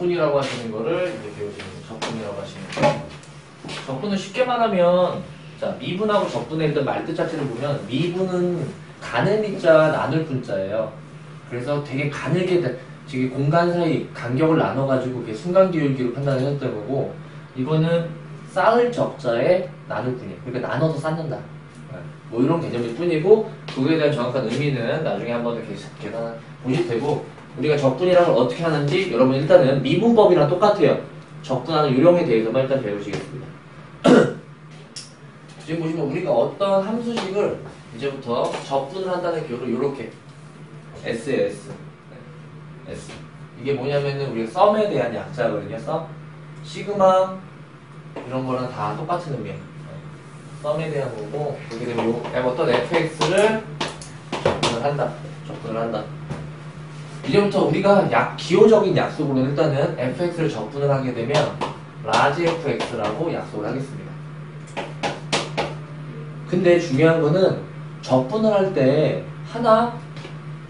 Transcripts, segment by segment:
적분이라고 하시는 거를 이제 배우시는 거예요. 적분이라고 하시는 거. 적분은 쉽게 말하면, 자, 미분하고 적분의 일단 말뜻 자체를 보면, 미분은 가늘 미자, 나눌 분자예요. 그래서 되게 가늘게, 지금 공간 사이 간격을 나눠가지고 그게 순간 기울기로 판단을 했던 거고, 이거는 쌓을 적자에 나눌 뿐이에요. 그러니까 나눠서 쌓는다. 뭐 이런 개념일 뿐이고, 그거에 대한 정확한 의미는 나중에 한번 계산 보실 테고, 우리가 적분이라는 걸 어떻게 하는지 여러분 일단은 미분법이랑 똑같아요. 적분하는 요령에 대해서만 일단 배우시겠습니다. 지금 보시면 우리가 어떤 함수식을 이제부터 적분을 한다는 기호로 이렇게 S에 S. S. 이게 뭐냐면은 우리가 썸에 대한 약자거든요. 썸. 시그마 이런 거랑 다 똑같은 의미예요. 썸에 대한 거고, 그렇게 되면 어떤 fx를 적분을 한다. 이제부터 우리가 기호적인 약속으로 일단은 fx를 적분을 하게 되면 라지 fx라고 약속을 하겠습니다. 근데 중요한 거는 적분을 할 때 하나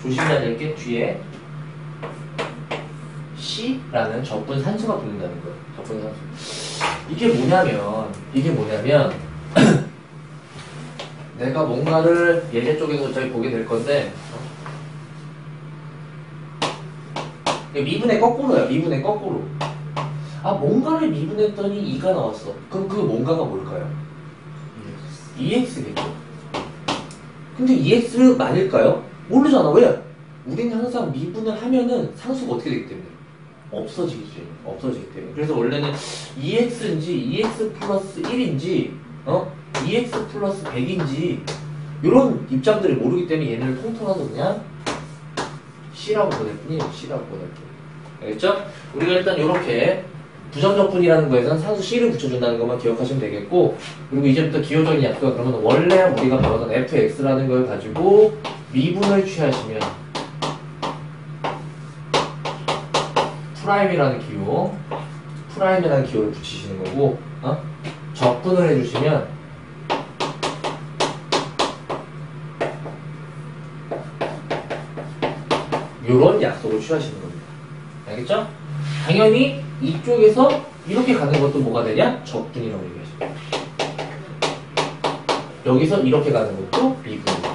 조심해야 될 게 뒤에 C라는 적분 산수가 붙는다는 거예요. 적분 산수. 이게 뭐냐면 내가 뭔가를 예제 쪽에서 저희 보게 될 건데, 미분의 거꾸로야. 미분의 거꾸로. 아, 뭔가를 미분했더니 2가 나왔어. 그럼 그 뭔가가 뭘까요? EX겠죠. 근데 EX 맞을까요? 모르잖아. 왜? 우리는 항상 미분을 하면은 상수가 어떻게 되기 때문에? 없어지기 때문에. 그래서 원래는 EX인지 EX 플러스 1인지 EX 플러스 100인지 이런 입장들을 모르기 때문에 얘네를 통틀어서 그냥 C라고 보낼 뿐이에요. C라고 보낼 뿐. 알겠죠? 우리가 일단 이렇게 부정적분이라는 거에서는 상수 C를 붙여준다는 것만 기억하시면 되겠고, 그리고 이제부터 기호적인 약수가 그러면 원래 우리가 배웠던 fx라는 걸 가지고 미분을 취하시면 프라임이라는 기호를 붙이시는 거고, 적분을 해주시면 요런 약속을 취하시는 겁니다. 알겠죠? 당연히 이쪽에서 이렇게 가는 것도 뭐가 되냐? 적분이라고 얘기하시죠. 여기서 이렇게 가는 것도 미분이죠.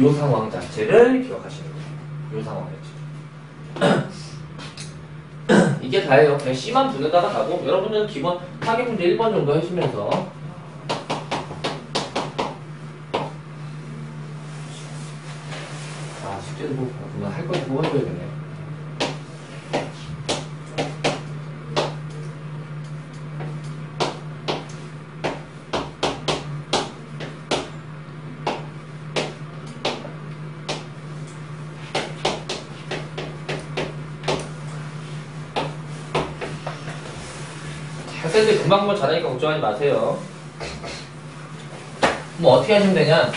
요 상황 자체를 기억하시는 거예요. 요 상황 자체. 이게 다예요. 그냥 C만 붙는다가 가고, 여러분은 기본 타겟 문제 1번 정도 하시면서 숙제도 보고 할 거지 뽑아줘야 되네. 학생들 금방 잘하니까 걱정하지 마세요. 뭐 어떻게 하시면 되냐?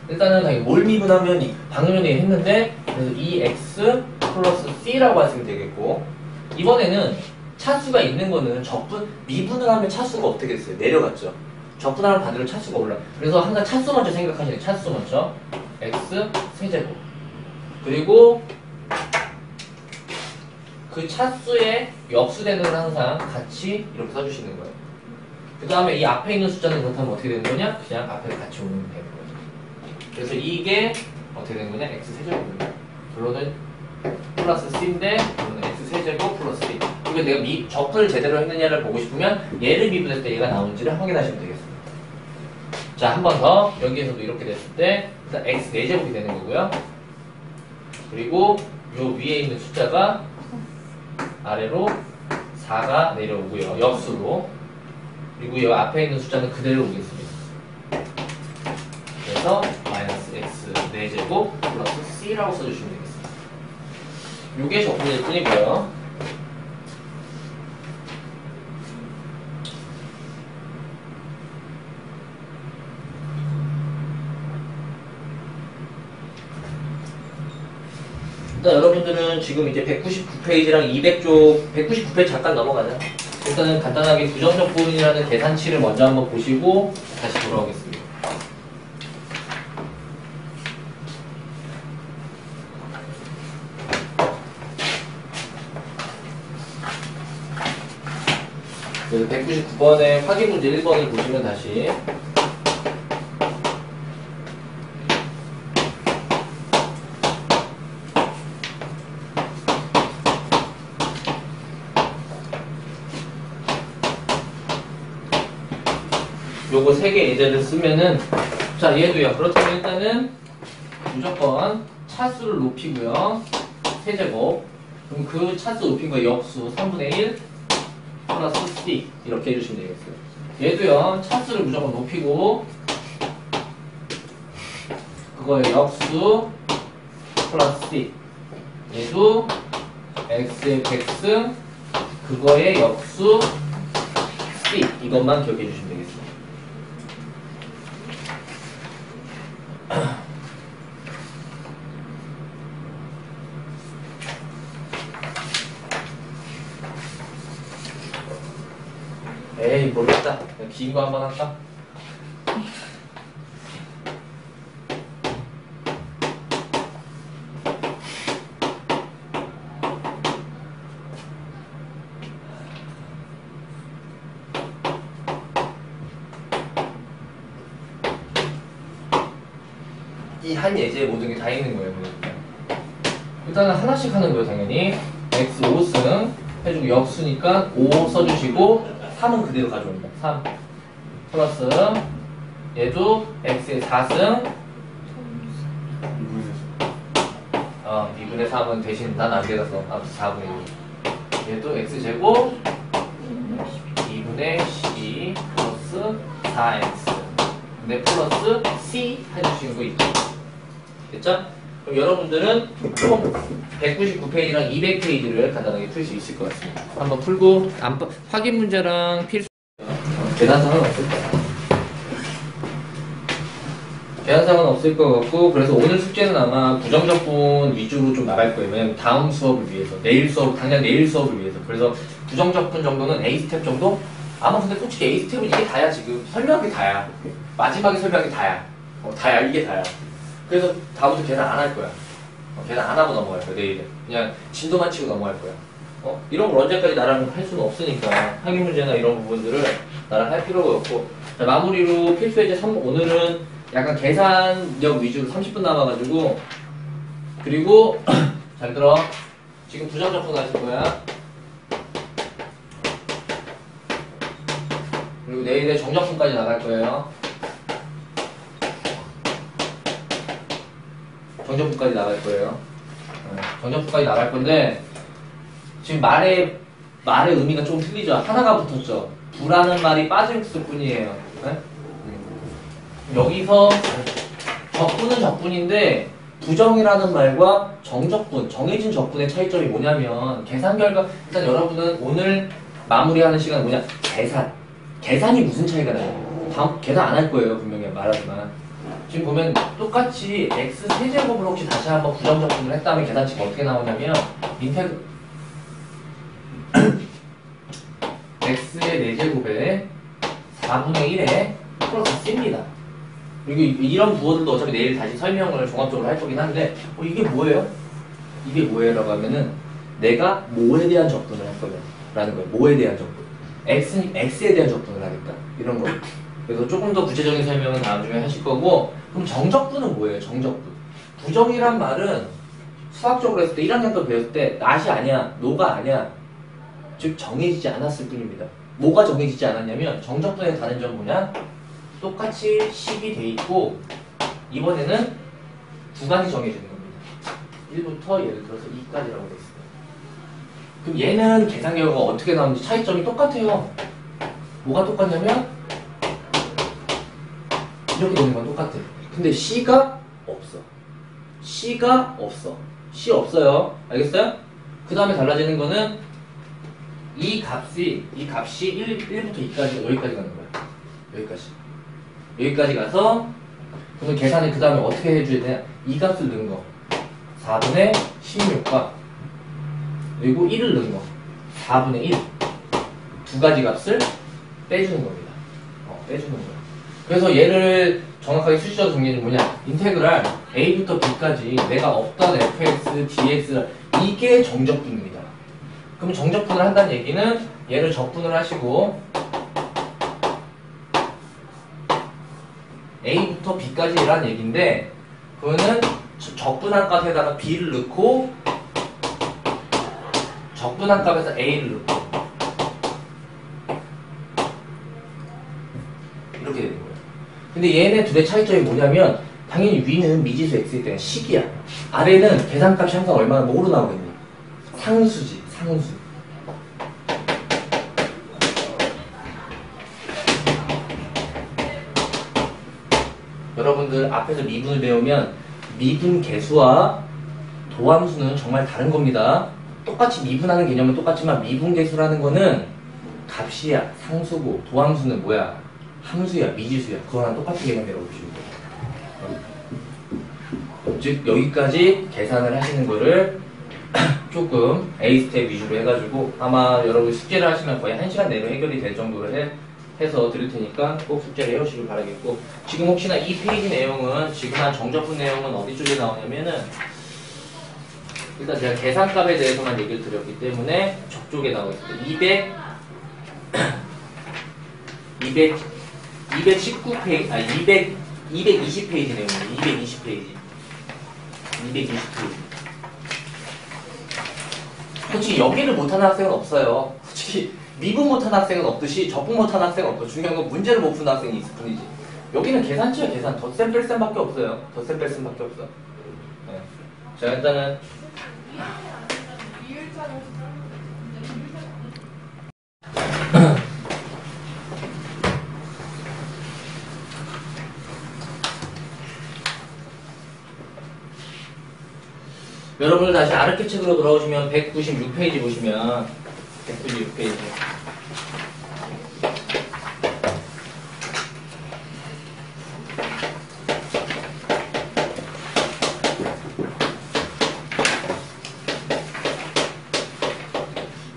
일단은 당연히 뭘 미분하면 방금 전에 했는데, 그래서 EX 플러스 C라고 하시면 되겠고, 이번에는 차수가 있는 거는 미분을 하면 차수가 어떻게 됐어요? 내려갔죠. 적분하면 반대로 차수가 올라. 그래서 항상 차수 먼저 생각하시는 거예요. 차수 먼저. X 세제곱. 그리고 그 차수에 역수되는 건 항상 같이 이렇게 써주시는 거예요. 그 다음에 이 앞에 있는 숫자는 그렇다면 어떻게 되는 거냐? 그냥 앞에 같이 오면 되는 거예요. 그래서 이게 어떻게 되는 거냐? x 세제곱입니다. 결론은 플러스 c인데, 결론은 x 세제곱 플러스 c. 이거 내가 적분을 제대로 했느냐를 보고 싶으면 얘를 미분했을 때 얘가 나오는지를 확인하시면 되겠습니다. 자, 한 번 더. 여기에서도 이렇게 됐을 때 일단 x 4제곱이 되는 거고요. 그리고 요 위에 있는 숫자가 아래로 4가 내려오고요. 역수로. 그리고 이 앞에 있는 숫자는 그대로 오겠습니다. 그래서 마이너스 x 4제곱 플러스 c라고 써주시면 되겠습니다. 요게 적분일 뿐이고요. 일단 여러분들은 지금 이제 199페이지랑 200쪽, 199페이지 잠깐 넘어가자. 일단은 간단하게 부정적분이라는 계산치를 먼저 한번 보시고 다시 돌아오겠습니다. 그래서 199번의 확인 문제 1번을 보시면 다시 요거 3개 예제를 쓰면은 자 얘도요. 그렇다면 일단은 무조건 차수를 높이고요. 세제곱. 그럼 그 차수 높인 거 역수 3분의 1 플러스 C 이렇게 해주시면 되겠어요. 얘도요. 차수를 무조건 높이고 그거의 역수 플러스 C. 얘도 x의 백승 그거의 역수 C 이것만 기억해 주시면 되겠습니다. 에이 모르겠다. 긴 거 한번 할까? 이 한 예제에 모든 게 다 있는 거예요. 일단은 하나씩 하는 거예요. 당연히 x 5승 해주고 역수니까 5 써주시고 3은 그대로 가져옵니다. 3 플러스 얘도 x의 4승 2분의 3은 대신 난 안 되겠어. 4분의 2 얘도 x제곱 2분의 12 플러스 4x 근데 플러스 c 해주시는 거 있죠. 됐죠? 그럼 여러분들은 총 199페이지랑 200페이지를 간단하게 풀 수 있을 것 같습니다. 한번 풀고 확인 문제랑 필수 계산상은 없을 거야. 계산상은 없을 것 같고 그래서 오늘 숙제는 아마 부정적분 위주로 좀 나갈 거예요. 왜냐면 다음 수업을 위해서 당장 내일 수업을 위해서 그래서 부정적분 정도는 A 스텝 정도? 아마 근데 솔직히 A 스텝은 이게 다야. 지금 설명한 게 다야. 마지막에 설명한 게 다야. 다야. 이게 다야. 그래서 다음부터 계산 안 할 거야. 계산 안 하고 넘어갈 거야. 내일은 그냥 진도만 치고 넘어갈 거야. 이런 걸 언제까지 나랑 할 수는 없으니까 확인 문제나 이런 부분들을 나랑 할 필요가 없고 자, 마무리로 필수예제 3 오늘은 약간 계산력 위주로 30분 남아가지고 그리고 잘 들어 지금 부정적분 하실 거야. 그리고 내일에 정적분까지 나갈 거예요. 정적분까지 나갈 거예요. 정적분까지 나갈 건데 지금 말의 의미가 좀 틀리죠. 하나가 붙었죠. 부라는 말이 빠져있을 뿐이에요. 네? 여기서 적분은 적분인데 부정이라는 말과 정적분, 정해진 적분의 차이점이 뭐냐면 계산 결과 일단 여러분은 오늘 마무리하는 시간은 뭐냐? 계산이 무슨 차이가 나요? 다음 계산 안 할 거예요. 분명히 말하지만 지금 보면 똑같이 x 세제곱을 혹시 다시 한번 부정적분을 했다면 계산치가 어떻게 나오냐면 x의 4제곱에 4분의 1에 플러스 c입니다. 그리고 이런 부호들도 어차피 내일 다시 설명을 종합적으로 할 거긴 한데 이게 뭐예요? 이게 뭐예요? 라고 하면은 내가 뭐에 대한 적분을 할 거냐 라는 거예요. 뭐에 대한 적분 x에 대한 적분을 하겠다 이런 거. 그래서 조금 더 구체적인 설명은 다음 주에 하실 거고 그럼 정적분은 뭐예요? 정적분 부정이란 말은 수학적으로 했을 때 1학년 때 배웠을 때 not이 아니야 no가 아니야 즉 정해지지 않았을 뿐입니다. 뭐가 정해지지 않았냐면 정적분의 다른 점은 뭐냐? 똑같이 10이 돼 있고 이번에는 구간이 정해지는 겁니다. 1부터 예를 들어서 2까지라고 돼 있어요. 그럼 얘는 계산 결과가 어떻게 나오는지 차이점이 똑같아요. 뭐가 똑같냐면 이렇게 되는 건 똑같아. 근데 C가 없어. C가 없어. C 없어요. 알겠어요? 그 다음에 달라지는 거는 이 값이 1부터 2까지 여기까지 가는 거야. 여기까지 가서 그러면 계산을 그 다음에 어떻게 해줘야 되냐? 이 값을 넣은 거 4분의 16과 그리고 1을 넣은 거 4분의 1 두 가지 값을 빼주는 겁니다. 빼주는 거야. 그래서 얘를 정확하게 수식어로 정리해주면 뭐냐? 인테그랄 A부터 B까지 내가 없던 fx, dx 이게 정적분입니다. 그럼 정적분을 한다는 얘기는 얘를 적분을 하시고 A부터 B까지라는 얘기인데 그거는 적분한 값에다가 B를 넣고 적분한 값에서 A를 넣고 이렇게 되는 거예요. 근데 얘네 둘의 차이점이 뭐냐면 당연히 위는 미지수 x이기 때문에 식이야. 아래는 계산값이 항상 얼마나 뭐로 나오겠니? 상수지, 상수. 여러분들 앞에서 미분을 배우면 미분 계수와 도함수는 정말 다른 겁니다. 똑같이 미분하는 개념은 똑같지만 미분 계수라는 거는 값이야, 상수고 도함수는 뭐야? 함수야, 미지수야. 그거랑 똑같은 개념이라고 보시면 돼요. 즉 여기까지 계산을 하시는 거를 조금 A 스텝 위주로 해가지고 아마 여러분 숙제를 하시면 거의 1시간 내로 해결이 될 정도로 해서 드릴 테니까 꼭 숙제를 해오시길 바라겠고 지금 혹시나 이 페이지 내용은 지금 한 정적분 내용은 어디 쪽에 나오냐면은 일단 제가 계산값에 대해서만 얘기를 드렸기 때문에 저쪽에 나와 있어요. 219페이지, 220페이지 내용입니다. 220페이지. 솔직히 여기를 못하는 학생은 없어요. 솔직히 미분 못하는 학생은 없듯이 적분 못하는 학생은 없고 중요한 건 문제를 못 푸는 학생이 있을 뿐이지. 여기는 계산치야 계산. 덧셈 뺄셈밖에 없어요. 덧셈 뺄셈밖에 없어. 네. 자 일단은 여러분들 다시 아르케 책으로 돌아오시면 196페이지 보시면 196페이지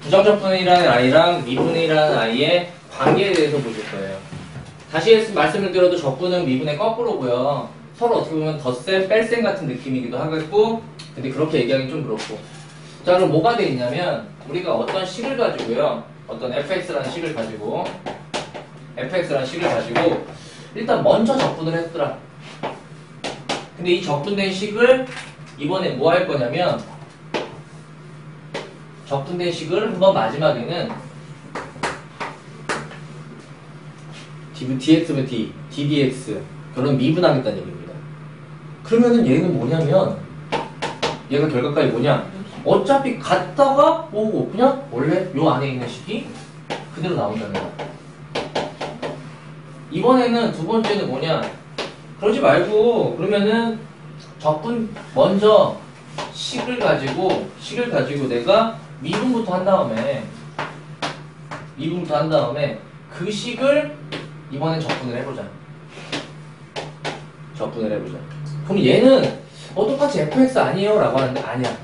부정적분이라는 아이랑 미분이라는 아이의 관계에 대해서 보실 거예요. 다시 말씀을 드려도 적분은 미분의 거꾸로고요. 서로 어떻게 보면 덧셈, 뺄셈 같은 느낌이기도 하겠고 근데 그렇게 얘기하기 좀 그렇고 자 그럼 뭐가 돼 있냐면 우리가 어떤 식을 가지고요 어떤 fx라는 식을 가지고 일단 먼저 적분을 했더라. 근데 이 적분된 식을 이번에 뭐 할 거냐면 적분된 식을 한번 마지막에는 dx분 d, ddx 그런 미분하겠다는 얘기입니다. 그러면은 얘는 뭐냐면 얘가 결과값이 뭐냐 어차피 갔다가 오고 그냥 원래 요 안에 있는 식이 그대로 나온다는 거야. 이번에는 두 번째는 뭐냐 그러지 말고 그러면은 적분 먼저 식을 가지고 내가 미분부터 한 다음에 그 식을 이번엔 적분을 해보자. 그럼 얘는 똑같이 fx 아니에요? 라고 하는데 아니야.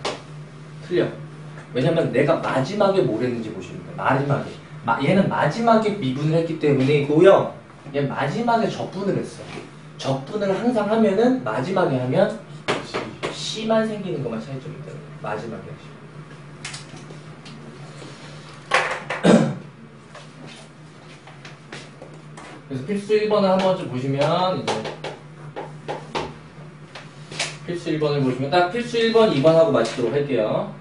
틀려. 왜냐면 내가 마지막에 뭘 했는지 보시면 돼요. 마지막에. 얘는 마지막에 미분을 했기 때문이고요. 얘 마지막에 적분을 했어. 적분을 항상 하면은 마지막에 하면 C만 생기는 것만 차이점이 있다. 마지막에 하시면. 그래서 필수 1번을 한 번쯤 보시면 이제 필수 1번을 보시면 딱 필수 1번, 2번 하고 마치도록 할게요.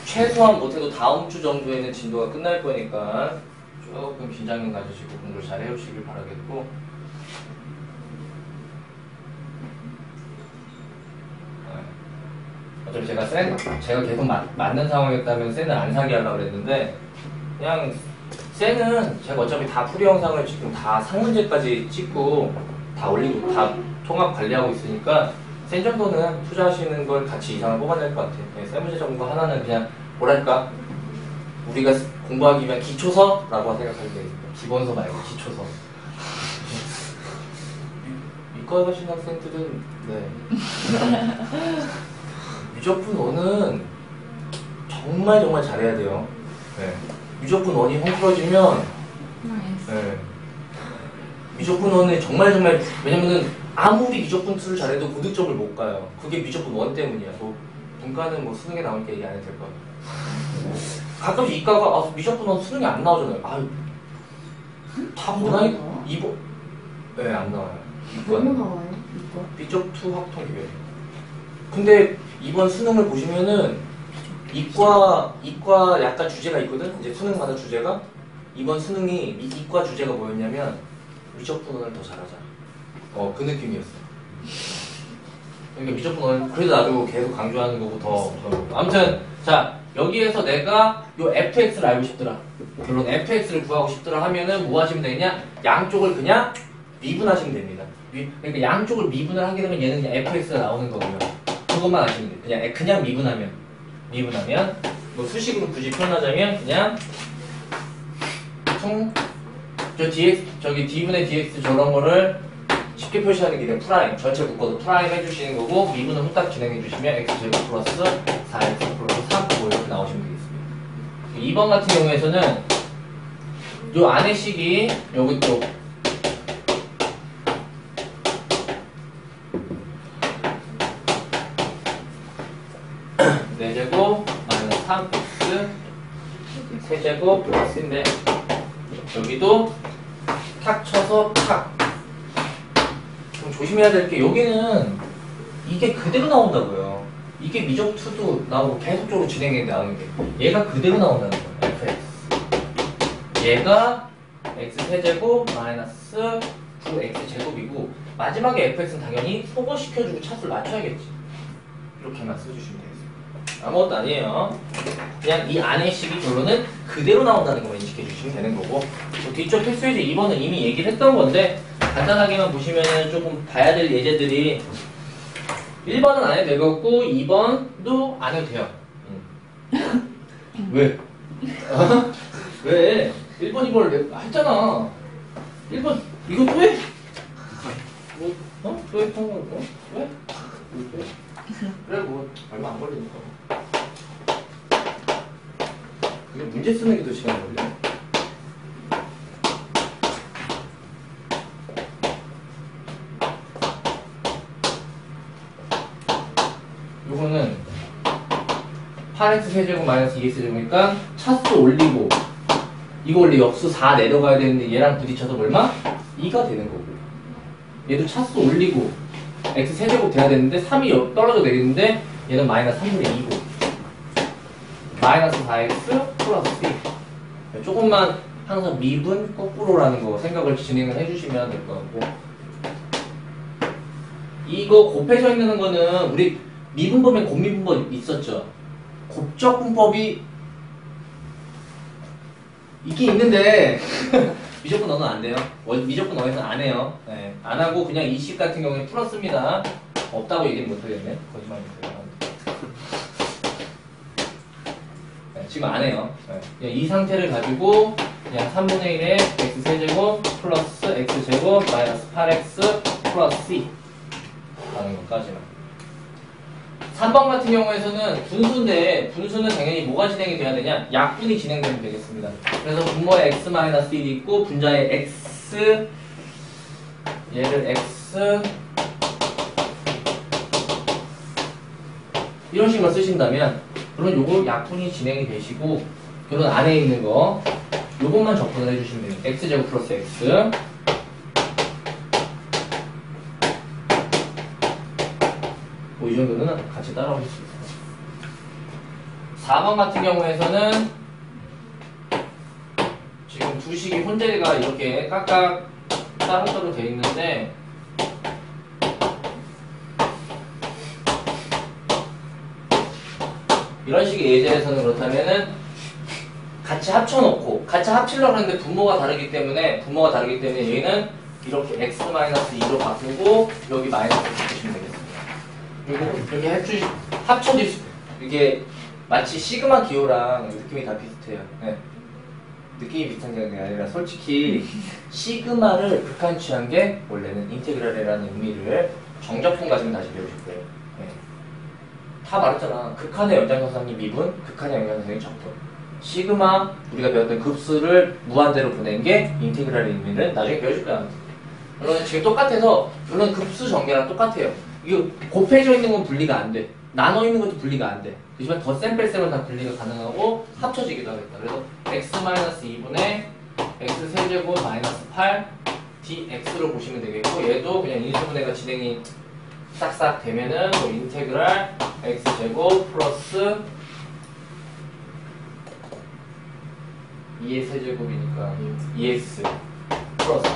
최소한 못해도 다음 주 정도에는 진도가 끝날 거니까 조금 긴장감 가지시고 공부를 잘 해오시길 바라겠고 어차피 제가 계속 맞는 상황이었다면 쌤은 안 사게 하려고 그랬는데 그냥 쌤은 제가 어차피 다 풀이 영상을 지금 다 상문제까지 찍고 다 올리고 다 통합 관리하고 있으니까 쌤 정도는 투자하시는 걸 같이 이상을 뽑아낼 것 같아요. 쌤 문제 정도 하나는 그냥 뭐랄까 우리가 공부하기 위한 기초서라고 생각하면 돼요. 기본서 말고 기초서. 이과 가신 학생들은 네 미적분 원은 정말 잘해야 돼요. 네. 미적분 원이 헝클어지면 네. 미적분 원은 정말 왜냐면은 아무리 미적분 2를 잘해도 고득점을 못 가요. 그게 미적분 원 때문이야. 뭐 분과는 뭐 수능에 나오니까 얘기 안 해도 될 것 같아요. 가끔씩 이과가 미적분 원 수능에 안 나오잖아요. 아유 다 보나니 이번 네 안 나와요. 뭐로 나와요? 이거? 미적2 확통 기별. 근데 이번 수능을 보시면은 이과 약간 주제가 있거든. 이제 수능마다 주제가 이번 수능이 이과 주제가 뭐였냐면 미적분원을 더 잘하자. 그 느낌이었어. 그러니까 미적분원 그래도 나도 계속 강조하는 거고 더. 아무튼 자 여기에서 내가 요 fx를 알고 싶더라. 물론 fx를 구하고 싶더라 하면은 뭐 하시면 되냐? 양쪽을 그냥 미분하시면 됩니다. 그러니까 양쪽을 미분을 하게 되면 얘는 그냥 fx가 나오는 거고요. 그것만 아시면 돼요. 그냥 미분하면 뭐 수식으로 굳이 표현하자면 그냥 저기 d분의 dx 저런 거를 쉽게 표시하는 게 프라임 전체 묶어서 프라임 해주시는 거고 미분을 후딱 진행해 주시면 x제곱 플러스 4x 플러스 3 뭐 이렇게 나오시면 되겠습니다. 2번 같은 경우에서는 요 안의 식이 여기 또 제곱 마이너스 3x 세제곱 플러스인데 여기도 탁 쳐서 탁. 좀 조심해야 될 게 여기는 이게 그대로 나온다고요. 이게 미적2도 나오고 계속적으로 진행해 나오는 게 얘가 그대로 나온다는 거예요. fx 얘가 x 세제곱 마이너스 9x 제곱이고 마지막에 fx는 당연히 소거시켜주고 차수를 맞춰야겠지. 이렇게만 써주시면 되겠습니다. 아무것도 아니에요. 그냥 이 안의 식이 결론은 그대로 나온다는 것만 인식해 주시면 되는 거고 뭐 뒤쪽 필수예제 2번은 이미 얘기를 했던 건데 간단하게만 보시면 조금 봐야 될 예제들이 1번은 안 해도 되겠고 2번도 안 해도 돼요. 왜? 왜? 1번 2번을 했잖아. 1번 이거 또 해? 뭐? 또 해? 왜? 왜? 그래 뭐 얼마 안 걸리니까. 이거 문제 쓰는 게 더 시간 걸려. 요거는 8x 세제곱 마이너스 2x 제곱이니까 차수 올리고 이거 원래 역수 4 내려가야 되는데 얘랑 부딪혀서 얼마? 2가 되는 거고 얘도 차수 올리고 x 세제곱 돼야 되는데 3이 떨어져 내리는데 얘는 마이너스 3분의 2고 마이너스 4x 플러스 2 조금만 항상 미분 거꾸로라는 거 생각을 진행을 해주시면 될 것 같고 이거 곱해져 있는 거는 우리 미분법에 곱미분법 있었죠. 곱적분법이 있긴 있는데 미적분 너는 안 돼요. 미적분 너에서는 안 해요. 네, 안 하고 그냥 이 식 같은 경우에 풀었습니다. 없다고 얘기는 못하겠네. 거짓말 못해요. 네, 지금 안 해요. 네, 이 상태를 가지고 그냥 3분의 1에 x세제곱 플러스 x제곱 마이너스 8x 플러스 c 라는 것까지만 3번 같은 경우에서는 분수인데 분수는 당연히 뭐가 진행이 돼야 되냐? 약분이 진행되면 되겠습니다. 그래서 분모에 x-1이 있고 분자에 x 얘를 x 이런 식으로 쓰신다면 그러면 요거 약분이 진행이 되시고 결론 안에 있는 거 요것만 접근을 해주시면 돼요. x제곱 플러스 x 뭐 이 정도는 같이 따라오실 수 있어요. 4번 같은 경우에서는 지금 두 식이 혼재가 이렇게 깍깍 따로따로 되어 있는데 이런 식의 예제에서는 그렇다면은 같이 합쳐놓고 같이 합치려고 하는데 분모가 다르기 때문에 얘는 이렇게 x-2로 바꾸고 여기 마이너스 바꾸시면 되겠습니다. 그리고 여기 합쳐질 이게 마치 시그마 기호랑 느낌이 다 비슷해요. 네. 느낌이 비슷한 게 아니라 솔직히 시그마를 극한취한 게 원래는 인테그랄이라는 의미를 정적분 가지고 다시 배우실 거예요. 네. 다 말했잖아. 극한의 연장선상이 미분, 극한의 연장선상이 적분. 시그마 우리가 배웠던 급수를 무한대로 보낸 게 인테그랄의 의미를 나중에 배워줄 거야. 물론 지금 똑같아서 물론 급수 전개랑 똑같아요. 이거 곱해져 있는 건 분리가 안 돼. 나눠 있는 것도 분리가 안 돼. 그렇지만 덧셈 뺄셈은 다 분리가 가능하고 합쳐지기도 하겠다. 그래서 x-2분의 x-세제곱 마이너스 8 dx로 보시면 되겠고 얘도 그냥 인수분해가 진행이 싹싹 되면은 뭐 인테그랄 x제곱 플러스 2의 세제곱이니까 2x 플러스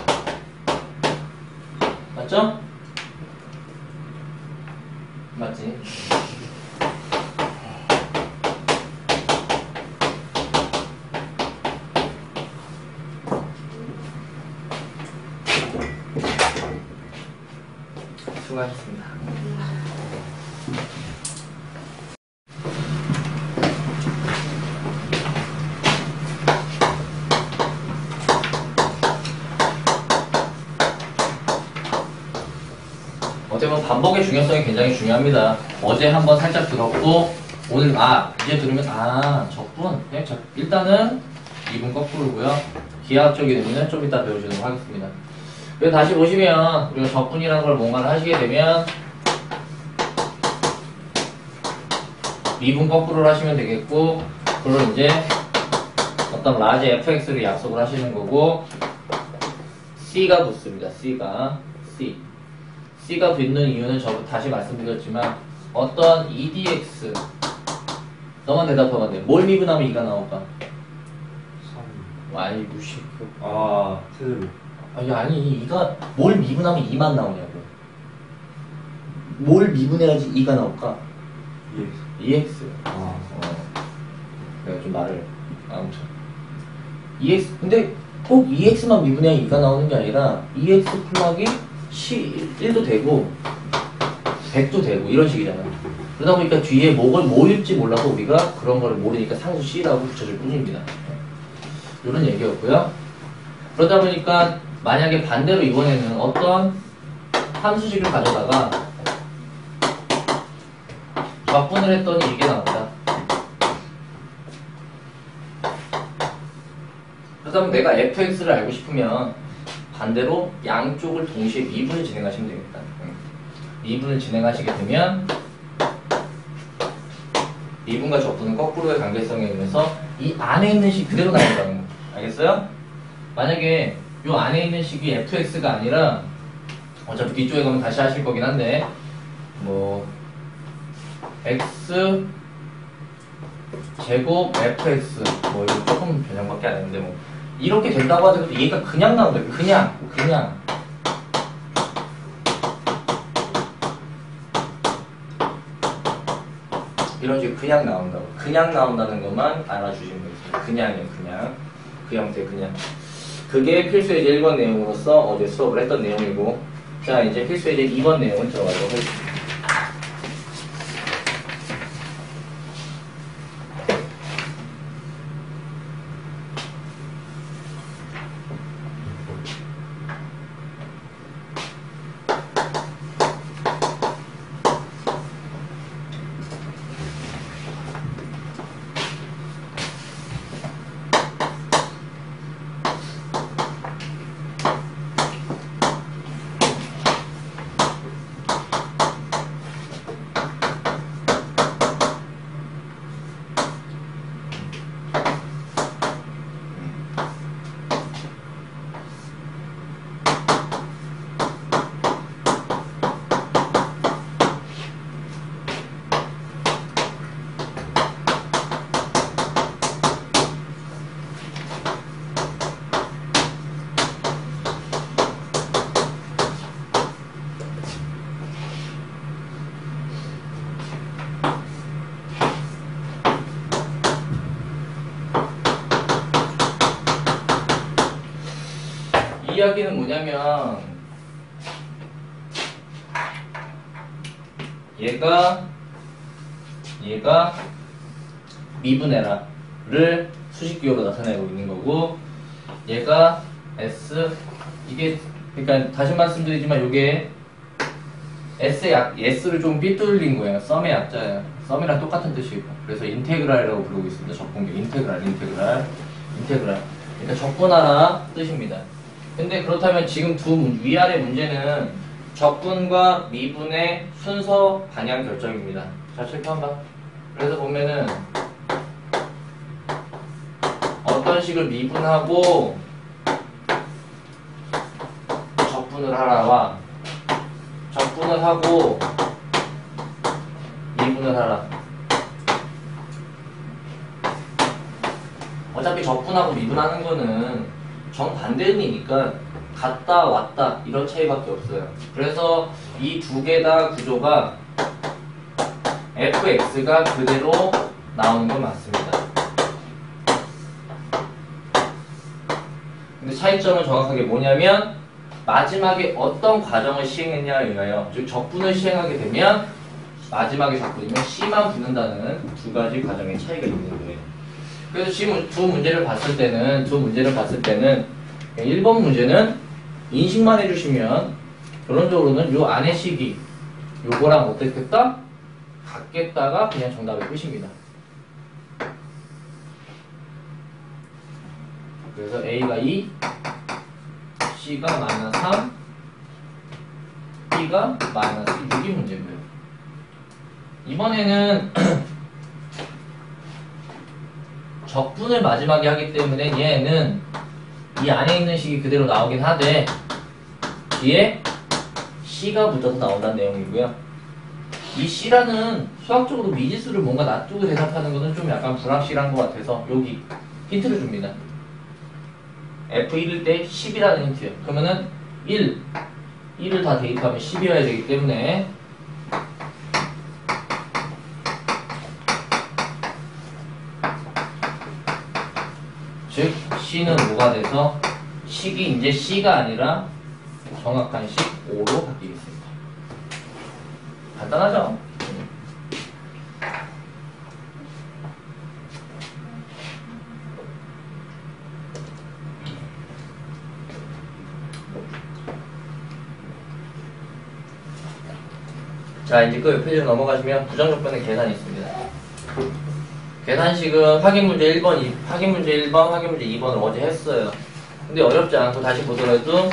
맞죠? 맞지? 수고하셨습니다. 어떻게 보면 반복의 중요성이 굉장히 중요합니다. 어제 한번 살짝 들었고 오늘 이제 들으면 적분 그냥 일단은 이분 거꾸로고요. 기하학적인 의미는 좀 이따 배우시도록 하겠습니다. 그래서 다시 보시면 우리가 적분이라는 걸 뭔가를 하시게 되면 미분 거꾸로를 하시면 되겠고 그걸 이제 어떤 라지 fx를 약속을 하시는 거고 c가 붙습니다. C가 붙는 이유는 다시 말씀드렸지만 어떤 EDX 너만 대답하면 돼. 뭘 미분하면 2가 나올까? 3. 아니 무시 세제곱. 아니 2가 뭘 미분하면 2만 나오냐고. 뭘 미분해야지 2가 나올까? EX. 내가 좀 말을 아무튼 EX 근데 꼭 EX만 미분해야 2가 나오는 게 아니라 EX 플러기 1도 되고 100도 되고 이런 식이잖아. 그러다 보니까 뒤에 뭐일지 몰라서 우리가 그런 거를 모르니까 상수 C라고 붙여줄 뿐입니다. 이런 얘기였고요. 그러다 보니까 만약에 반대로 이번에는 어떤 함수식을 가져다가 적분을 했더니 이게 나온다. 그러다 내가 fx를 알고 싶으면 반대로 양쪽을 동시에 미분을 진행하시면 되겠다. 미분을 진행하시게 되면 미분과 적분은 거꾸로의 관계성에 의해서 이 안에 있는 식 그대로 나온다는 거. 알겠어요? 만약에 이 안에 있는 식이 fx가 아니라 어차피 뒤쪽에 가면 다시 하실 거긴 한데 뭐 x 제곱 fx 뭐 이거 조금 변형밖에 안 했는데 뭐 이렇게 된다고 하더라도 얘가 그냥 나온다. 그냥 이런 식으로 그냥 나온다고. 그냥 나온다는 것만 알아주시면 되겠습니다. 그냥이요. 그냥 그 형태 그냥 그게 필수예제 1번 내용으로서 어제 수업을 했던 내용이고 자 이제 필수예제 2번 내용을 들어가도록 하겠습니다. 이야기는 뭐냐면 얘가 미분해라를 수식기호로 나타내고 있는 거고 얘가 S 이게 그러니까 다시 말씀드리지만 이게 S를 좀 삐뚤린 거예요. 썸의 약자예요. 썸이랑 똑같은 뜻이고. 그래서 인테그랄이라고 부르고 있습니다. 적분계. 인테그랄. 그러니까 적분하라 뜻입니다. 근데 그렇다면 지금 위아래 문제는 적분과 미분의 순서 방향 결정입니다. 자, 칠판봐. 그래서 보면은 어떤 식을 미분하고 적분을 하라와 적분을 하고 미분을 하라. 어차피 적분하고 미분하는 거는 정반대음이니까 갔다 왔다 이런 차이밖에 없어요. 그래서 이 두 개 다 구조가 fx가 그대로 나오는 건 맞습니다. 근데 차이점은 정확하게 뭐냐면 마지막에 어떤 과정을 시행했냐에 의하여, 즉 적분을 시행하게 되면 마지막에 적분이면 C만 붙는다는 두 가지 과정의 차이가 있는 거예요. 그래서 지금 두 문제를 봤을 때는 1번 문제는 인식만 해주시면 결론적으로는 요 안의 식이 요거랑 어떻겠다? 같겠다가 그냥 정답의 끝입니다. 그래서 A가 2, C가 마이너스 3, B가 마이너스 6이 문제고요. 이번에는 적분을 마지막에 하기 때문에 얘는 이 안에 있는 식이 그대로 나오긴 하되 뒤에 C가 붙어서 나온다는 내용이고요. 이 C라는 수학적으로 미지수를 뭔가 놔두고 대답하는 것은 좀 약간 불확실한 것 같아서 여기 힌트를 줍니다. F1일 때 10이라는 힌트예요. 그러면은 1을 다 대입하면 10이어야 되기 때문에 즉 C는 5가 돼서 식이 이제 C가 아니라 정확한 식 5로 바뀌겠습니다. 간단하죠? 자, 이제 그 옆에 좀 넘어가시면 부정조건의 계산이 있습니다. 계산식은 확인문제 1번, 확인문제 1번, 확인문제 2번을 어제 했어요. 근데 어렵지 않고 다시 보더라도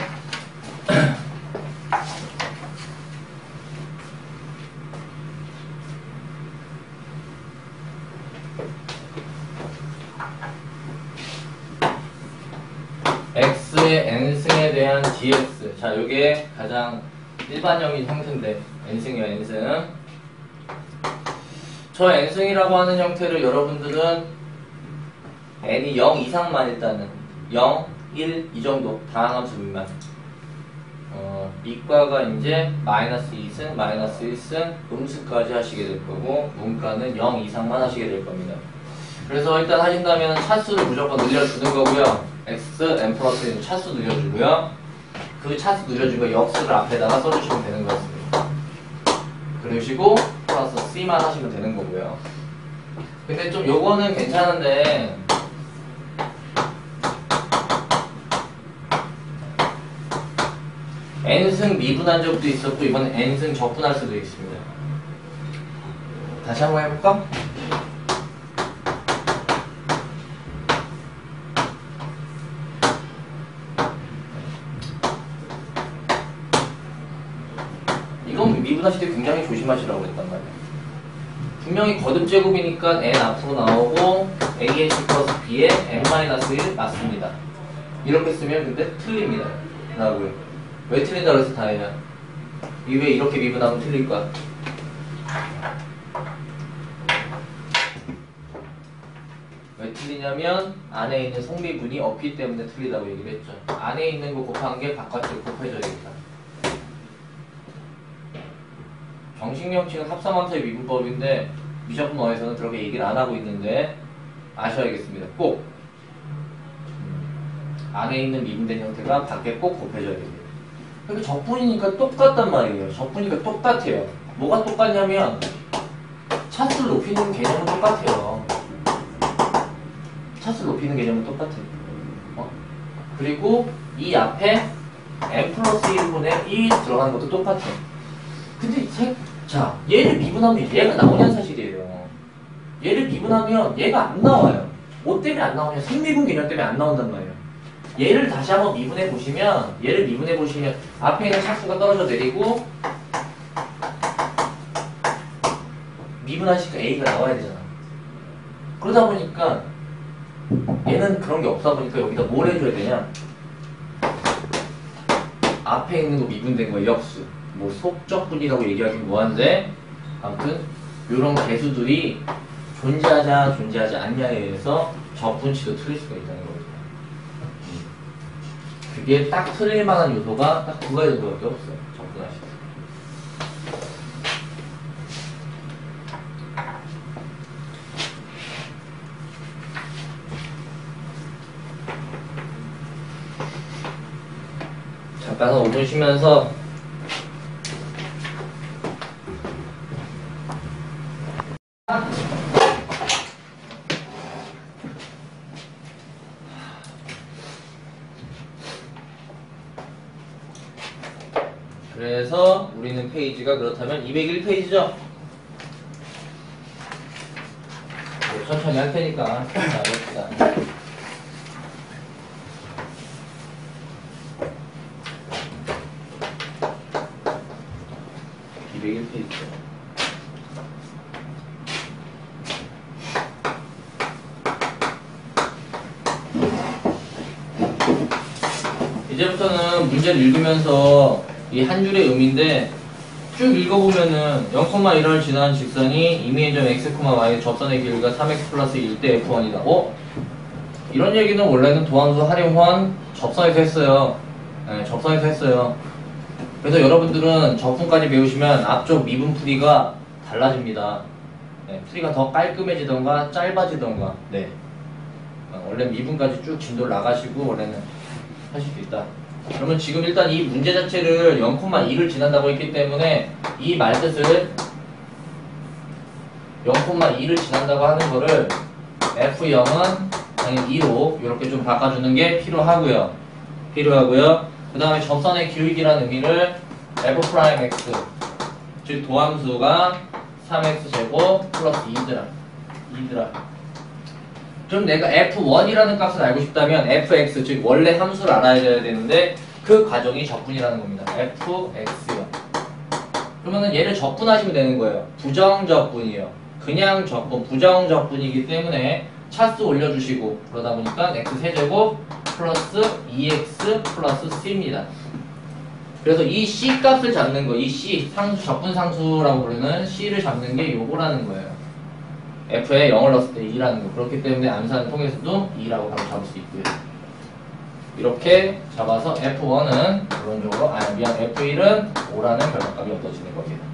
x의 n승에 대한 dx. 자, 요게 가장 일반형인 형태인데 n승이요, n승. 저 n승이라고 하는 형태를 여러분들은 n이 0 이상만 일단은 0, 1 이 정도 다항함수 미만. 이과가 이제 마이너스 2승, 마이너스 1승, 음수까지 하시게 될 거고 문과는 0 이상만 하시게 될 겁니다. 그래서 일단 하신다면 차수를 무조건 늘려주는 거고요. x, n 플러스 1은 차수 늘려주고요. 그 차수 늘려준 거 역수를 앞에다가 써주시면 되는 거였습니다. 그러시고 플러스 c만 하시면 되는 거고요. 근데 좀 요거는 괜찮은데 n승 미분한 적도 있었고 이번엔 n승 적분할 수도 있습니다. 다시 한번 해볼까? 이건 미분하실 때 굉장히 조심하시라고 했단 말이에요. 분명히 거듭제곱이니까 n 앞으로 나오고 a-c 플러스 b에 n-1 맞습니다. 이렇게 쓰면 근데 틀립니다. 라고요. 왜 틀린다고 해서 다행이야. 이 왜 이렇게 미분하면 틀릴까? 왜 틀리냐면 안에 있는 성미분이 없기 때문에 틀리다고 얘기를 했죠. 안에 있는 거 곱한 게 바깥쪽으로 곱해져야겠다. 정식명칭은 합성함수의 미분법인데 미적분어에서는 그렇게 얘기를 안 하고 있는데 아셔야겠습니다. 꼭 안에 있는 미분된 형태가 밖에 꼭 곱해져야 됩니다. 그러니까 적분이니까 똑같단 말이에요. 적분이니까 똑같아요. 뭐가 똑같냐면 차수를 높이는 개념은 똑같아요. 차수를 높이는 개념은 똑같아요. 그리고 이 앞에 n 플러스 1분의 1 들어가는 것도 똑같아요. 근데 자, 얘를 미분하면 얘가 나오냐는 사실이에요. 얘를 미분하면 얘가 안 나와요. 뭐 때문에 안 나오냐? 생미분 개념 때문에 안 나온단 말이에요. 얘를 다시 한번 미분해 보시면 앞에 있는 차수가 떨어져 내리고 미분하시니까 A가 나와야 되잖아. 그러다 보니까 얘는 그런 게 없다 보니까 여기다 뭘 해줘야 되냐? 앞에 있는 거 미분된 거 역수. 뭐 속적분이라고 얘기하긴 뭐한데 아무튼 이런 개수들이 존재하지 않냐에 의해서 적분치도 틀릴 수가 있다는 거죠. 그게 딱 틀릴 만한 요소가 딱 두 가지 정도밖에 없어요. 적분하실 때. 잠깐 5분 쉬면서 그래서 우리는 페이지가 그렇다면 201페이지죠? 천천히 할 테니까 자, 봅시다. 이제부터는 문제를 읽으면서 이 한 줄의 의미인데 쭉 읽어보면은 0,1을 지나는 직선이 이미의 점 x, y의 접선의 길이가 3x 플러스 1대 f1이다. 이런 얘기는 원래는 도함수 활용한 접선에서 했어요. 네, 접선에서 했어요. 그래서 여러분들은 접근까지 배우시면 앞쪽 미분 풀이가 달라집니다. 네, 풀이가 더 깔끔해지던가 짧아지던가. 네. 원래 미분까지 쭉 진도를 나가시고 원래는 하실 수 있다. 그러면 지금 일단 이 문제 자체를 0,2를 지난다고 했기 때문에 이 말뜻을 0,2를 지난다고 하는 거를 F0은 당연히 2로 이렇게 좀 바꿔주는 게 필요하고요. 그 다음에 접선의 기울기라는 의미를 F'X 즉 도함수가 3x제곱 플러스 2더라. 좀 내가 F1이라는 값을 알고 싶다면 Fx 즉 원래 함수를 알아야 되는데 그 과정이 적분이라는 겁니다. Fx요. 그러면은 얘를 적분하시면 되는 거예요. 부정적분이에요. 그냥 적분, 부정적분이기 때문에 차수 올려주시고 그러다 보니까 x세제곱 플러스 2x 플러스 c입니다. 그래서 이 c 값을 잡는 거, 이 c 상수, 적분 상수라고 부르는 c를 잡는 게 요거라는 거예요. f에 0을 넣었을 때 2라는 거. 그렇기 때문에 암산을 통해서도 2라고 바로 잡을 수 있고요. 이렇게 잡아서 f1은 기본적으로 f1은 5라는 결과값이 얻어지는 겁니다.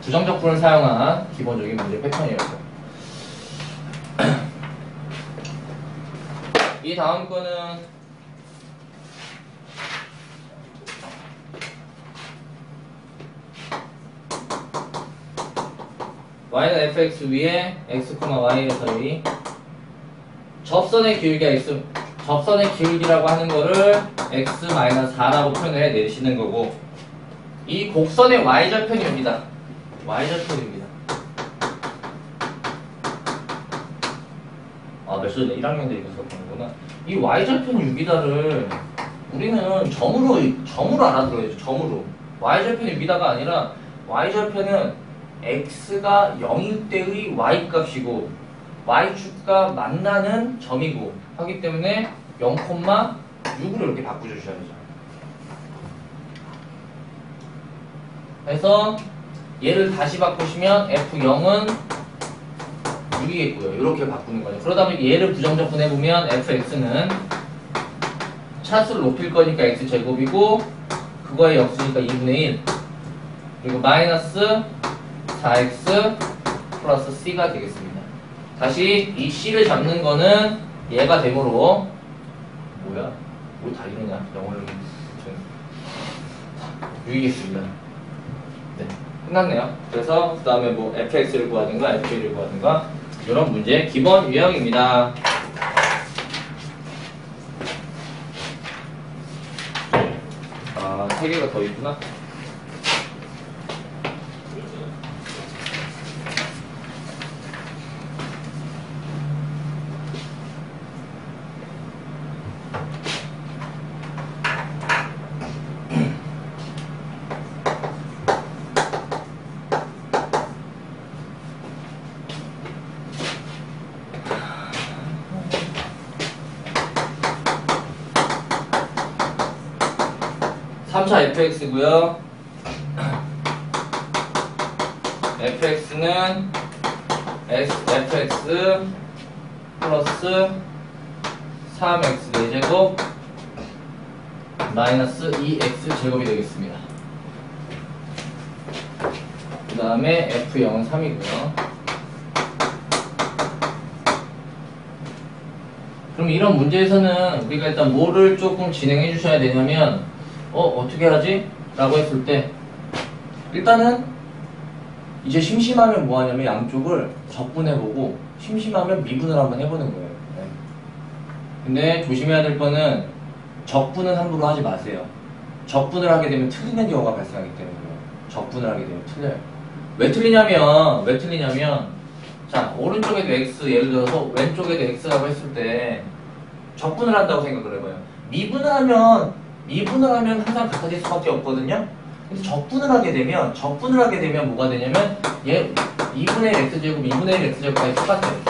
부정적분을 사용한 기본적인 문제 패턴이었죠. 이 다음 거는 y는 fx 위에 x, y에서의 접선의 기울기가 x, 접선의 기울기라고 하는 거를 x-4라고 표현을 해 내리시는 거고 이 곡선의 y절편입니다. y절편입니다. 몇 소리네 1학년 때 이거 보는구나. 이 y절편 6이다를 우리는 점으로 알아들어야죠. 점으로. y절편 6이다가 아니라 y절편은 x가 0일 때의 y값이고 y축과 만나는 점이고 하기 때문에 0,6으로 이렇게 바꾸셔야죠. 그래서 얘를 다시 바꾸시면 f0은 6이겠고요. 이렇게 바꾸는 거죠. 그러다 보니 얘를 부정적분 해보면 fx는 차수를 높일 거니까 x제곱이고 그거의 역수니까 2분의 1 그리고 마이너스 4x 플러스 c가 되겠습니다. 다시 이 c를 잡는 거는 얘가 되므로 뭐야? 뭐 다 이러냐? 영어를 6이겠습니다. 네, 끝났네요. 그래서 그 다음에 뭐 fx를 구하든가 f를 구하든가 이런 문제 기본 유형입니다. 아, 3개가 더 있구나. 3차 fx고요. fx는 fx 플러스 3x 4제곱 마이너스 2x 제곱이 되겠습니다. 그 다음에 f0은 3이고요. 그럼 이런 문제에서는 우리가 일단 뭐를 조금 진행해 주셔야 되냐면 어떻게 하지? 라고 했을 때 일단은 이제 심심하면 뭐 하냐면 양쪽을 적분해보고 심심하면 미분을 한번 해보는 거예요. 네. 근데 조심해야 될 거는 적분은 함부로 하지 마세요. 적분을 하게 되면 틀리는 경우가 발생하기 때문에요. 적분을 하게 되면 틀려요. 왜 틀리냐면 자, 오른쪽에도 x, 예를 들어서 왼쪽에도 x라고 했을 때 적분을 한다고 생각을 해봐요. 미분을 하면 항상 같아질 수밖에 없거든요. 근데 적분을 하게 되면 뭐가 되냐면 얘 2분의 1 x제곱, 2분의 1 x제곱까지 똑같아요.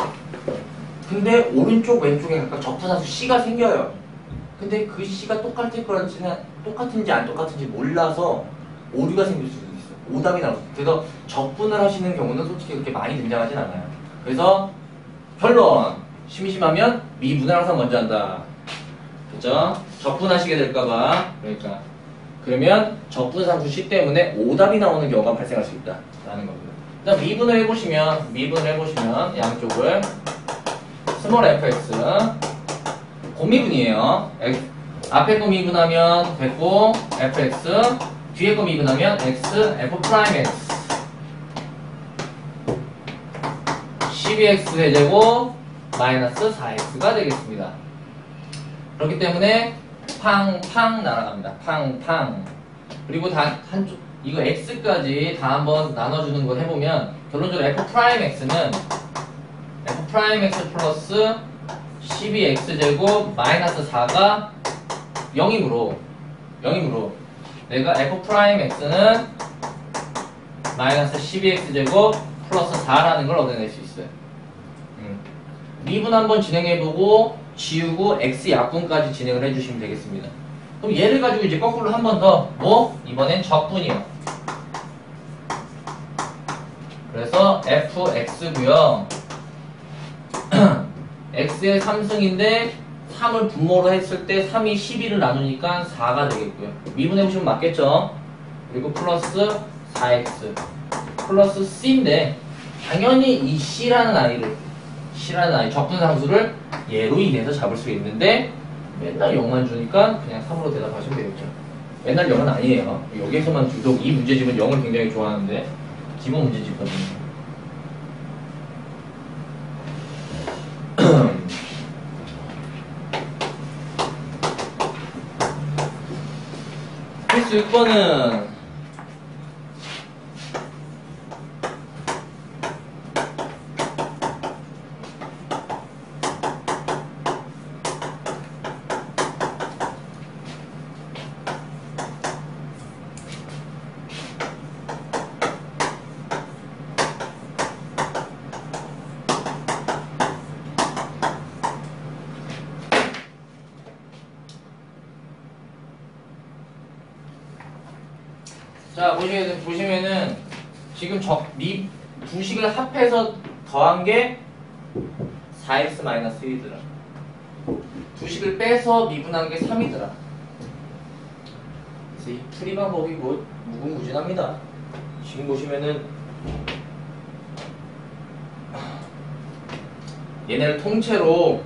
근데 오른쪽 왼쪽에 각각 적분함수 c가 생겨요. 근데 그 c가 똑같은지 안 똑같은지 몰라서 오류가 생길 수도 있어요. 오답이 나올 수도 있어요. 그래서 적분을 하시는 경우는 솔직히 그렇게 많이 등장하진 않아요. 그래서 결론, 심심하면 미분을 항상 먼저 한다. 그죠? 적분하시게 될까봐. 그러면 적분상수 C 때문에 오답이 나오는 경우가 발생할 수 있다 라는 겁니다. 일단 미분을 해보시면 양쪽을 스몰 fx 곱미분이에요. 앞에 거 미분하면 됐고 fx, 뒤에 거 미분하면 x f'x 12x 세제곱 마이너스 4x가 되겠습니다. 그렇기 때문에 팡팡 날아갑니다. 팡팡. 그리고 한쪽 이거 x까지 다 한번 나눠주는 걸 해보면 결론적으로 f'x는 f'x 플러스 12x제곱 마이너스 4가 0이므로 내가 f'x는 마이너스 12x제곱 플러스 4라는 걸 얻어낼 수 있어요. 미분 한번 진행해보고 지우고 x 약분까지 진행을 해주시면 되겠습니다. 그럼 얘를 가지고 이제 거꾸로 한 번 더 이번엔 적분이요. 그래서 fx고요. x의 3승인데 3을 분모로 했을 때 3이 12를 나누니까 4가 되겠고요. 미분해보시면 맞겠죠? 그리고 플러스 4x 플러스 c인데 당연히 이 c라는 아이 적분상수를 얘로 인해서 잡을 수 있는데 맨날 0만 주니까 그냥 3으로 대답하시면 되겠죠. 맨날 0은 아니에요. 여기에서만 유독 이 문제집은 0을 굉장히 좋아하는데 기본 문제집거든요. 필수 6번은 자, 보시면은 지금 두 식을 합해서 더한 게 4x-1이더라. 두 식을 빼서 미분한 게 3이더라. 그래서 이 풀이 방법이 뭐 무궁무진합니다. 지금 보시면은 얘네를 통째로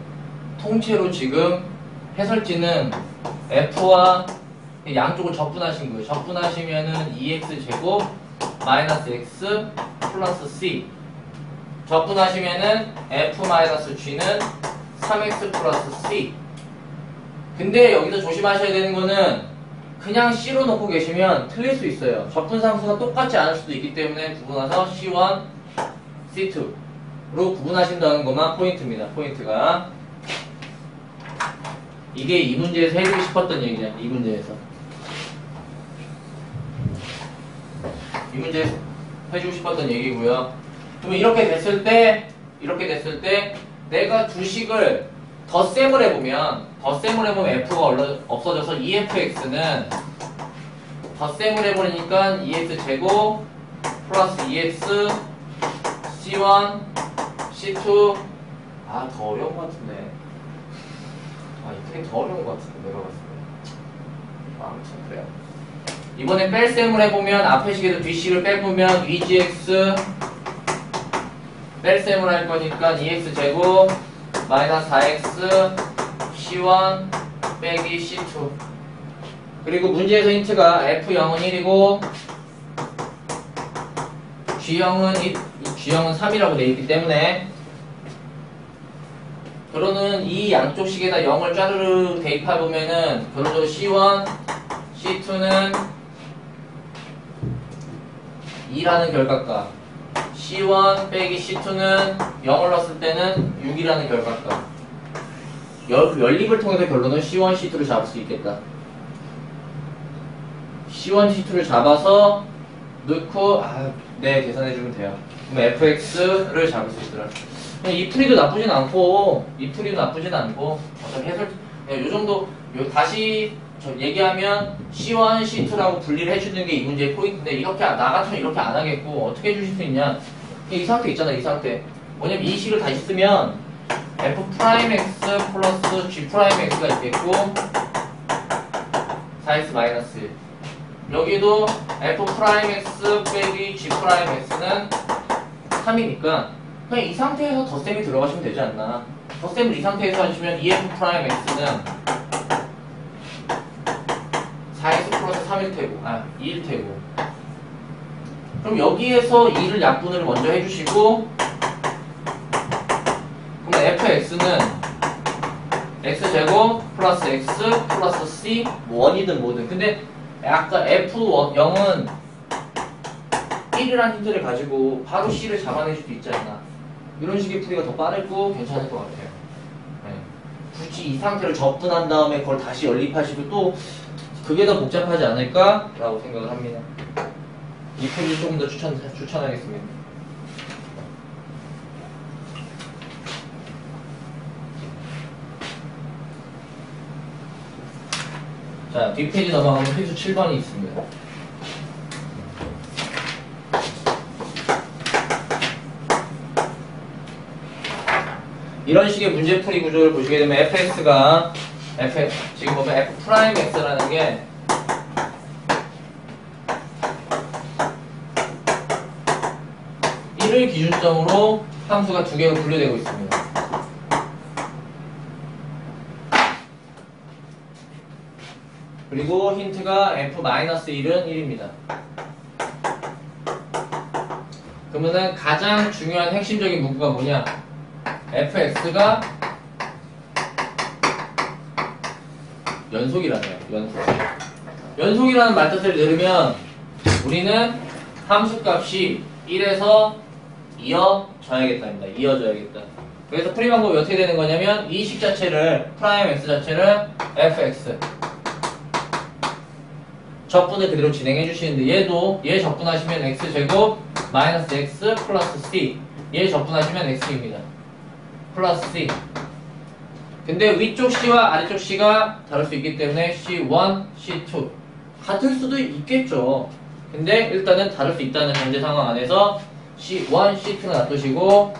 지금 해설지는 f와 양쪽을 적분하신 거예요. 적분하시면은 2x제곱 마이너스 x 플러스 c 적분하시면은 f-g는 3x 플러스 c. 근데 여기서 조심하셔야 되는 거는 그냥 c로 놓고 계시면 틀릴 수 있어요. 적분상수가 똑같지 않을 수도 있기 때문에 구분해서 c1, c2로 구분하신다는 것만 포인트입니다. 포인트가 이게 이 문제에서 해주고 싶었던 얘기냐. 이 문제에서 해주고 싶었던 얘기고요. 그러면 이렇게 됐을 때 내가 두 식을 덧셈을 해보면 F가 없어져서 EFX는 덧셈을 해버리니까 2x제곱 플러스 2x c1 c2 아, 더 어려운 것 같은데. 아, 이게 더 어려운 것 같은데, 내가 봤을 때. 아무튼 그래요. 이번에 뺄셈을 해보면 앞에 식에도 뒷식을 빼보면 2gx 뺄셈을 할 거니까 2x제곱 마이너스 4x c1 빼기 c2 그리고 문제에서 힌트가 f0은 1이고 G형은 3이라고 되어 있기 때문에 결론은 이 양쪽 식에다 0을 짜르르 대입해보면은 결론적으로 C1, C2는 2라는 결과값 C1 빼기 C2는 0을 넣었을 때는 6이라는 결과값 연립을 통해서 결론은 C1, C2를 잡을 수 있겠다. C1, C2를 잡아서 넣고 네, 계산해주면 돼요. 그럼 fx를 잡을 수 있더라. 이 풀이도 나쁘진 않고 어차피 해설 요 정도 다시 얘기하면 C1, C2라고 분리를 해주는 게 이 문제의 포인트인데 이렇게 나 같으면 이렇게 안 하겠고 어떻게 해주실 수 있냐? 이 상태 있잖아, 이 상태. 뭐냐면 이 식을 다시 쓰면 f'(x) 플러스 g'(x가 있겠고 4x 마이너스 1 여기도 f'(x) 빼기 g'(x는 3이니까 그냥 이 상태에서 덧셈이 들어가시면 되지 않나. 덧셈을 이 상태에서 하시면 2f'(x는 4x 플러스 3일 테고 2일 테고 그럼 여기에서 2를 약분을 먼저 해주시고 그러면 fx는 x제곱 플러스 x 플러스 c 원이든 뭐든 근데 아까 f0은 1이라는 힌트를 가지고 바로 c를 잡아낼 수도 있지 않나. 이런 식의 풀이가 더 빠르고 괜찮을 것 같아요. 네. 굳이 이 상태를 접근한 다음에 그걸 다시 연립하시고 또 그게 더 복잡하지 않을까? 라고 생각을 합니다. 이 풀이 조금 더 추천하겠습니다. 자, 뒷페이지 넘어가면 필수 7번이 있습니다. 이런 식의 문제풀이 구조를 보시게 되면 fx가 지금 보면 f'x라는 게 를 기준점으로 함수가 두 개가 분류되고 있습니다. 그리고 힌트가 f-1은 1입니다. 그러면은 가장 중요한 핵심적인 문구가 뭐냐? fx가 연속이라네요. 연속이라는 말뜻을 들으면 우리는 함수값이 1에서 이어져야겠답니다. 이어져야겠다. 그래서 풀이 방법이 어떻게 되는 거냐면 이 식 자체를 프라임 x 자체를 fx 적분을 그대로 진행해 주시는데 얘 적분하시면 x제곱 마이너스 x 플러스 c 얘 적분하시면 x입니다. 플러스 c 근데 위쪽 c와 아래쪽 c가 다를 수 있기 때문에 c1, c2 같을 수도 있겠죠. 근데 일단은 다를 수 있다는 현재 상황 안에서 C1, C2는 놔두시고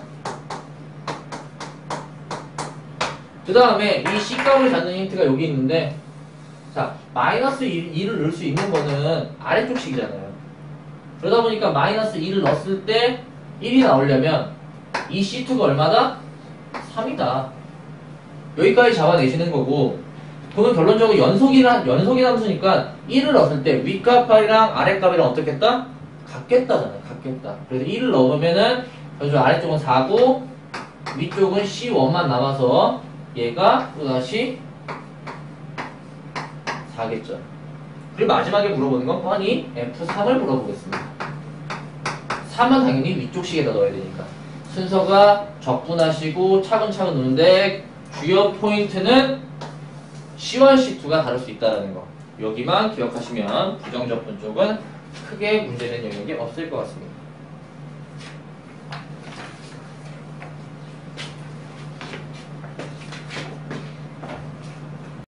그 다음에 이 C값을 잡는 힌트가 여기 있는데 자 마이너스 2를 넣을 수 있는 거는 아래쪽 식이잖아요. 그러다 보니까 마이너스 2를 넣었을 때 1이 나오려면 이 C2가 얼마다? 3이다. 여기까지 잡아내시는 거고 그러면 결론적으로 연속인 함수니까 1을 넣었을 때 윗값이랑 아랫값이랑 어떻겠다? 같겠다잖아요. 같겠다. 그래서 1을 넣으면은 아래쪽은 4고 위쪽은 C1만 남아서 얘가 또다시 4겠죠. 그리고 마지막에 물어보는 건 뻔히 F3을 물어보겠습니다. 3은 당연히 위쪽 식에다 넣어야 되니까 순서가 적분하시고 차근차근 놓는데 주요 포인트는 C1, C2가 다를 수 있다는 거. 여기만 기억하시면 부정적분 쪽은 크게 문제된 영역이 없을 것 같습니다.